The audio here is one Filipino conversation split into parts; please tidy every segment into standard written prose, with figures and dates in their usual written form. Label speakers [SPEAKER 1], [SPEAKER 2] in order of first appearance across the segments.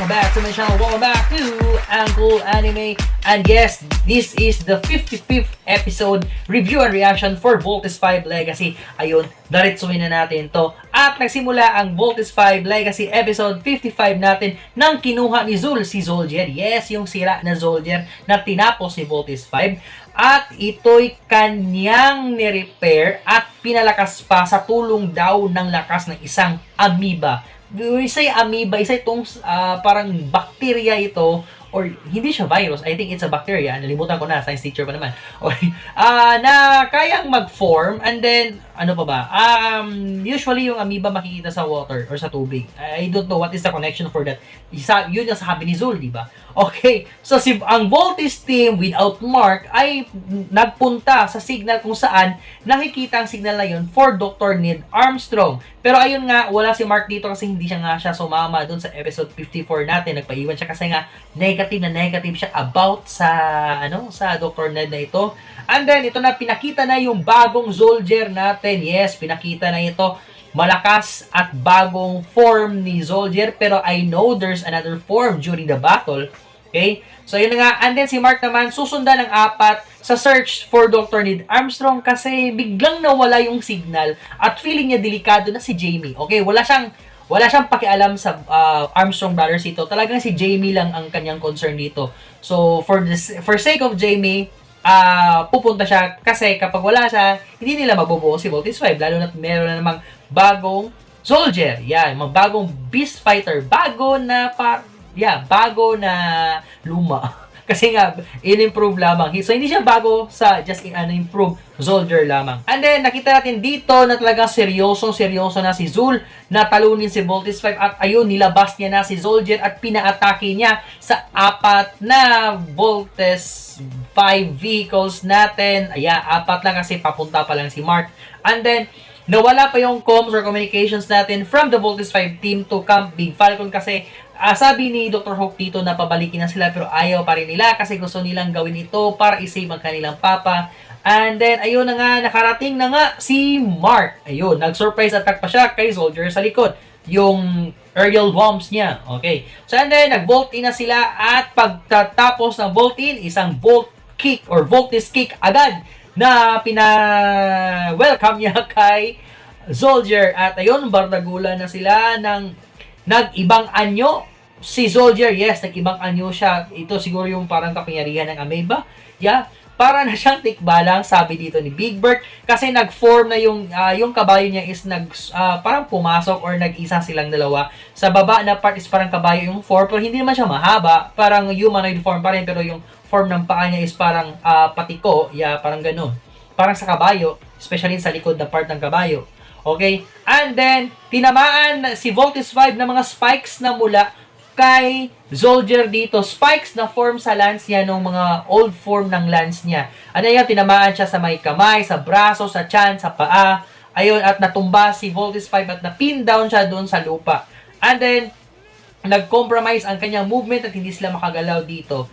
[SPEAKER 1] welcome back to my channel. Welcome back to Uncle Anime. And yes, this is the 55th episode review and reaction for Voltes 5 Legacy. Ayun, daritsuhin na natin to. At nagsimula ang Voltes 5 Legacy episode 55 natin nang kinuha ni Zul si Zolger. Yes, yung sira na Zolger na tinapos ni Voltes 5. At ito'y kanyang nirepair at pinalakas pa sa tulong daw ng lakas ng isang amoeba. Isa yung amoeba, isa itong parang bacteria ito, or hindi siya virus, I think it's a bacteria, nalimutan ko na, science teacher pa naman. Okay. Na kayang mag-form, and then, ano pa ba? Usually yung amoeba makikita sa water or sa tubig. I don't know what is the connection for that. Yun yung sabi ni Zul, di ba? Okay, so ang Voltes team without Mark ay nagpunta sa signal kung saan nakikita ang signal na yun for Dr. Ned Armstrong. Pero ayun nga, wala si Mark dito kasi hindi siya sumama dun sa episode 54 natin. Nagpaiwan siya kasi nga negative siya about sa Dr. Ned na ito. And then, ito na, pinakita na yung bagong Zolger natin. Yes, pinakita na ito. Malakas at bagong form ni Zolger. Pero I know there's another form during the battle. Okay? So, yun na nga. And then, si Mark naman, susundan ng 4 sa search for Dr. Ned Armstrong kasi biglang nawala yung signal at feeling niya delikado na si Jamie. Okay? Wala siyang pakialam sa Armstrong Brothers ito. Talagang si Jamie lang ang kanyang concern dito. So, for sake of Jamie, pupunta siya kasi kapag wala siya, hindi nila mabubuo si Voltes 5. Lalo na meron na namang bagong Zolger. Yan, bagong Beast Fighter. Bago na luma. Kasi nga, in-improve lamang. So, hindi siya bago sa just improve Zolger lamang. And then, nakita natin dito na talagang seryoso na si Zul na talunin si Voltes 5. At ayun, nilabas niya na si Zolger at pina-atake niya sa 4 na Voltes 5 vehicles natin. 4 lang kasi papunta pa lang si Mark. And then, nawala pa yung comms or communications natin from the Voltes 5 team to Camp Big Falcon kasi sabi ni Dr. Hope dito na pabalikin na sila pero ayaw pa rin nila kasi gusto nilang gawin ito para isave ang kanilang papa. And then, ayun na nga, nakarating na nga si Mark. Ayun, nag-surprise attack pa siya kay Zolger sa likod. Yung aerial bombs niya. Okay. So, and then, nag-volt in na sila at pagtatapos ng volt in, isang volt kick or voltage kick agad na pina-welcome niya kay Zolger. At ayun, bardagula na sila ng nag-ibang anyo si Zolger. Yes, nag-ibang anyo siya. Ito siguro yung parang kapangyarihan ng amoeba. Yeah, para na siyang tikbalang, sabi dito ni Big Bird. Kasi nag-form na yung kabayo niya is parang pumasok or nag-isa silang dalawa. Sa baba na part is parang kabayo yung form. Pero hindi naman siya mahaba. Parang humanoid form pa rin. Pero yung form ng paa niya is parang patiko. Yeah, parang ganun. Parang sa kabayo. Especially sa likod na part ng kabayo. Okay? And then, tinamaan si Voltes 5 ng mga spikes na mula kay Zolger dito. Spikes na form sa lance niya ng mga old form ng lance niya. Ano yan? Tinamaan siya sa may kamay, sa braso, sa tiyan, sa paa. Ayun, at natumba si Voltes 5 at napin down siya doon sa lupa. And then, nag-compromise ang kanyang movement at hindi sila makagalaw dito.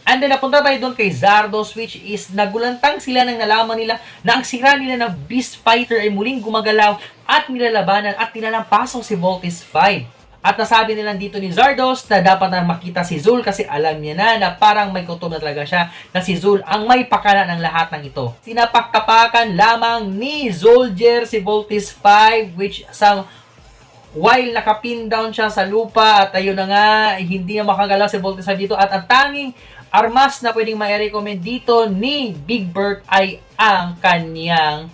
[SPEAKER 1] And then, napunta tayo doon kay Zardos, which is nagulantang sila nang nalaman nila na ang sira nila na Beast Fighter ay muling gumagalaw at nilalabanan at tinalampasok si Voltes 5. At nasabi nila dito ni Zardos na dapat na makita si Zul kasi alam niya na parang may kutob na talaga siya na si Zul ang may pakana ng lahat ng ito. Sinapakapakan lamang ni Zolger si Voltes 5 which while nakapin down siya sa lupa at ayun na nga, hindi na makagalaw si Voltes 5 dito at ang tanging armas na pwedeng ma-recommend dito ni Big Bird ay ang kanyang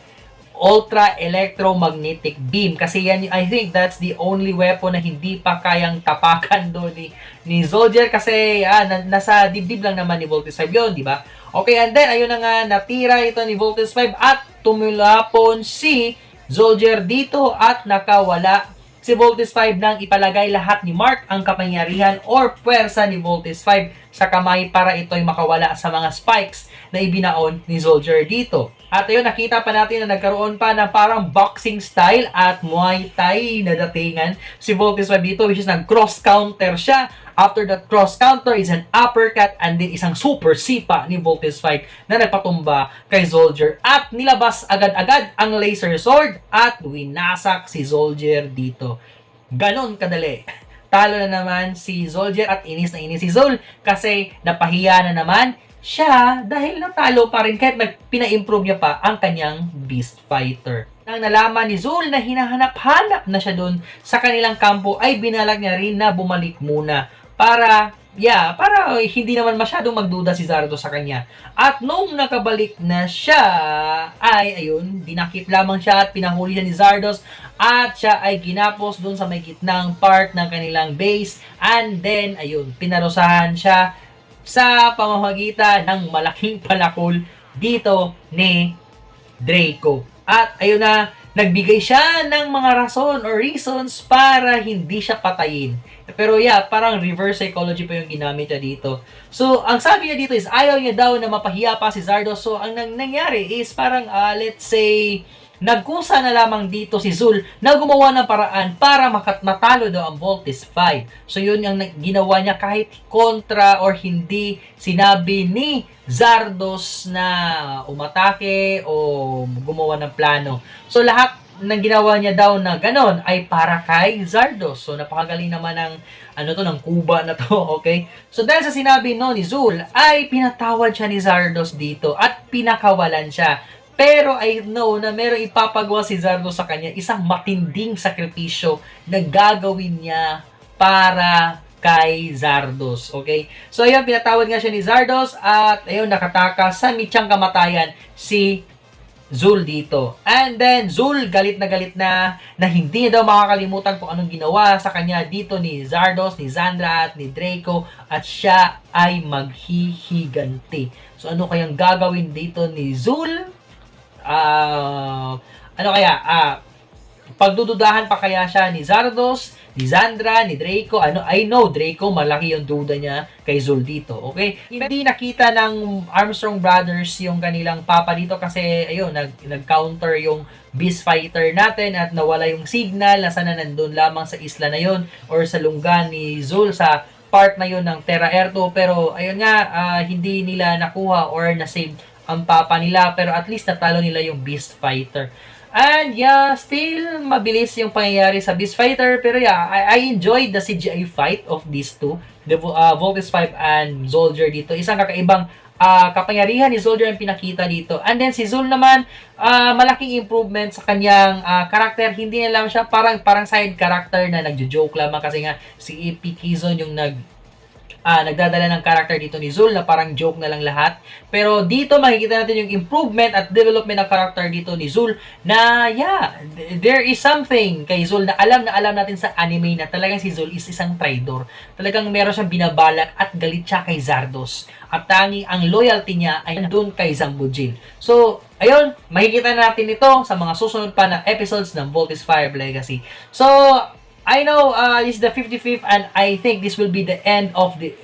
[SPEAKER 1] Ultra Electromagnetic Beam. Kasi yan, I think that's the only weapon na hindi pa kayang tapakan doon ni Zolger kasi nasa dibdib lang naman ni Voltes 5 yun, di ba? Okay, and then, ayun na nga, natira ito ni Voltes 5 at tumulapon si Zolger dito at nakawala si Voltes 5 nang ipalagay lahat ni Mark ang kapangyarihan or puwersa ni Voltes 5 sa kamay para ito'y makawala sa mga spikes na ibinaon ni Zolger dito. At ayun, nakita pa natin na nagkaroon pa ng parang boxing style at Muay Thai na datingan si Voltes 5 dito which is nag-cross counter siya. After that cross counter is an uppercut and then isang super sipa ni Voltes 5 na nagpatumba kay Zolger at nilabas agad-agad ang laser sword at winasak si Zolger dito. Ganon kadali. talo na naman si Zolger at inis na inis si Zul kasi napahiya na naman siya dahil natalo pa rin kahit pina-improve niya pa ang kanyang Beast Fighter. Nang nalaman ni Zul na hinahanap-hanap na siya doon sa kanilang kampo ay binalak niya rin na bumalik muna para hindi naman masyadong magduda si Zardos sa kanya. At nung nakabalik na siya, ay ayun, dinakip lamang siya at pinahuli siya ni Zardos at siya ay ginapos dun sa may gitnang part ng kanilang base. And then, ayun, pinarusahan siya sa pamamagitan ng malaking palakol dito ni Draco. At ayun na, nagbigay siya ng mga rason or reasons para hindi siya patayin. Pero parang reverse psychology pa yung ginamit niya dito. So, ang sabi niya dito is ayaw niya daw na mapahiya pa si Zardos. So, ang nangyari is parang, let's say, nagkusa na lamang dito si Zul na gumawa ng paraan para matalo daw ang Voltes 5. So, yun yung ginawa niya kahit kontra or hindi sinabi ni Zardos na umatake o gumawa ng plano. So, lahat ng ginawa niya daw na ganon ay para kay Zardos. So, napakagaling naman ng kuba na to, okay? So, dahil sa sinabi ni Zul, ay pinatawad siya ni Zardos dito at pinakawalan siya. Pero I know na merong ipapagawa si Zardos sa kanya, isang matinding sakripisyo na gagawin niya para kay Zardos, okay? So, ayun, pinatawad nga siya ni Zardos at ayun, nakatakas sa mitsang kamatayan si Zul dito. And then, Zul, galit na hindi daw makakalimutan kung anong ginawa sa kanya dito ni Zardos, ni Zandra, at ni Draco, at siya ay maghihiganti. So, ano kayang gagawin dito ni Zul? Pagdududahan pa kaya siya ni Zardos, ni Zandra, ni Draco? I know, Draco, malaki yung duda niya kay Zul dito, okay? Hindi nakita ng Armstrong Brothers yung kanilang papa dito kasi, ayun, nag-counter yung Beast Fighter natin at nawala yung signal na sana nandun lamang sa isla na yun or sa lunggan ni Zul sa part na yun ng Terra Air 2. Pero, ayun nga, hindi nila nakuha or na-save ang papa nila pero at least natalo nila yung Beast Fighter. And still mabilis yung pangyayari sa Beast Fighter. Pero I enjoyed the CGI fight of these two. The Voltes 5 and Zolger dito. Isang kakaibang kapangyarihan ni Zolger ang pinakita dito. And then si Zul naman, malaking improvement sa kanyang karakter. Hindi na lang siya parang side character na nagjo-joke lamang kasi nga si AP Kizon yung nagdadala ng character dito ni Zul na parang joke na lang lahat. Pero dito makikita natin yung improvement at development ng character dito ni Zul na there is something kay Zul na alam natin sa anime na talagang si Zul is isang traitor. Talagang meron siyang binabalak at galit siya kay Zardos. At tanging ang loyalty niya ay nandun kay Zambujil. So, ayun, makikita natin ito sa mga susunod pa na episodes ng Voltes 5 Legacy. So, I know this is the 55th and I think this will be the end of the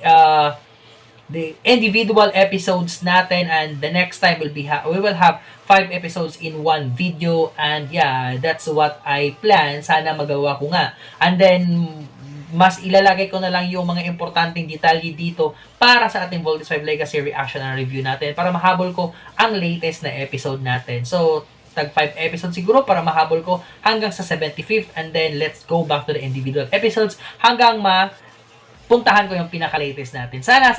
[SPEAKER 1] individual episodes natin, and the next time we will have 5 episodes in one video, and that's what I plan. Sana magawa ko nga. And then mas ilalagay ko na lang yung mga importanteng detalye dito para sa ating Voltes 5 Legacy reaction and review natin para mahabol ko ang latest na episode natin. So, tag 5 episodes siguro para mahabol ko hanggang sa 75th, and then let's go back to the individual episodes hanggang puntahan ko yung pinaka-latest natin. Sana.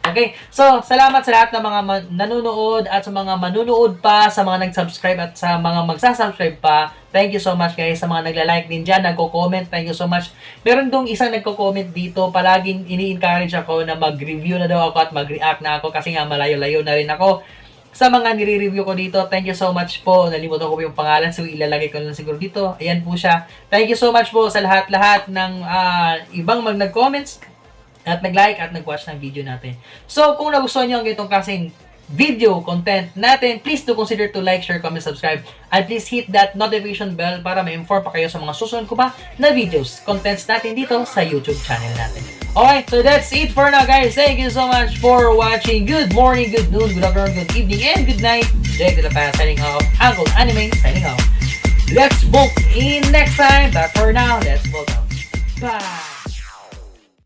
[SPEAKER 1] Okay? So, salamat sa lahat ng mga nanonood at sa mga manunood pa, sa mga nag-subscribe at sa mga magsasubscribe pa. Thank you so much guys. Sa mga nagla-like din dyan, nagko-comment, thank you so much. Meron dong isang nagko-comment dito, palaging ini-encourage ako na mag-review na daw ako at mag-react na ako kasi nga malayo-layo na rin ako sa mga nire-review ko dito. Thank you so much po. Nalimutan ko po yung pangalan, so ilalagay ko lang siguro dito. Ayan po siya. Thank you so much po sa lahat-lahat ng ibang nag-comments at nag-like at nag-watch ng video natin. So, kung nagustuhan nyo ang ganitong klaseng video content natin, please do consider to like, share, comment, subscribe, and please hit that notification bell para ma-inform pa kayo sa mga susunod ko pa na videos, contents natin dito sa YouTube channel natin. Okay, so that's it for now guys. Thank you so much for watching. Good morning, good noon, good afternoon, good evening, and good night. Jake de la Paz signing off. Uncle Anime signing off. Let's vote in next time, but for now, let's vote out. Bye!